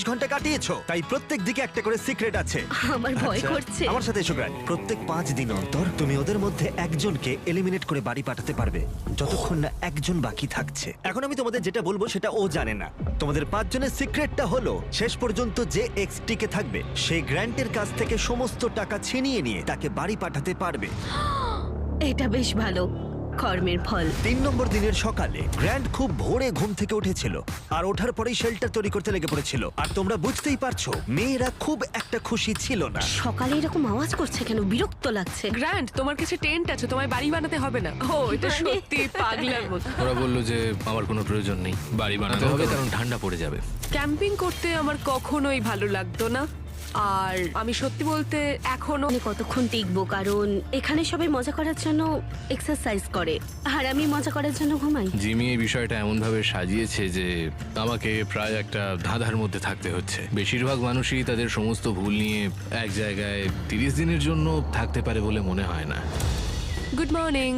ঘন্টা কাটিয়েছো, তাই প্রত্যেক দিকে একটা করে সিক্রেট আছে। আমার ভয় আচ্ছা, করছে। আমার সাথে এসো গ্র্যান্ড। প্রত্যেক 5 দিন অন্তর তুমি ওদের মধ্যে একজনকে এলিমিনেট করে বাড়ি পাঠাতে পারবে, যতক্ষণ না একজন বাকি থাকছে। এখন আমি তোমাদের যেটা বলবো সেটা ও জানে না। তোমাদের 5 জনের সিক্রেটটা হলো শেষ পর্যন্ত যে এক্স টিকে থাকবে সেই গ্র্যান্টের কাছ থেকে সমস্ত টাকা ছিনিয়ে নিয়ে তাকে বাড়ি পাঠাতে পারবে। এটা বেশ ভালো কর্মের ফল। 3 নম্বর দিনের সকালে গ্র্যান্ড খুব ভোরে ঘুম থেকে উঠেছিল আর ওঠার পরেই শেল্টার তৈরি করতে লেগে পড়েছিল। আর তোমরা বুঝতেই পারছো মেয়েরা খুব একটা খুশি ছিল না। সকালে এরকম আওয়াজ করছে কেন? বিরক্ত লাগছে। গ্র্যান্ড, তোমার কাছে টেন্ট আছে, তোমায় বাড়ি বানাতে হবে না। ও এটা মানে? সত্যি পাগলার মতো। ওরা বললো যে আমার কোনো প্রয়োজন নেই, বাড়ি বানাতে হবে কারণ ঠান্ডা পড়ে যাবে। ক্যাম্পিং করতে আমার কখনোই ভালো লাগতো না, আর আমি সত্যি বলতে এখনো আমি কতক্ষণ টিকবো, কারণ এখানে সবাই মজা করার জন্য এক্সারসাইজ করে আর আমি মজা করার জন্য ঘুমাই। জিমি এই বিষয়টা এমনভাবে সাজিয়েছে যে আমাকে প্রায় একটা ধাঁধার মধ্যে থাকতে হচ্ছে। বেশিরভাগ মানুষই তাদের সমস্ত ভুল নিয়ে এক জায়গায় 30 দিনের জন্য থাকতে পারে বলে মনে হয় না। Good morning.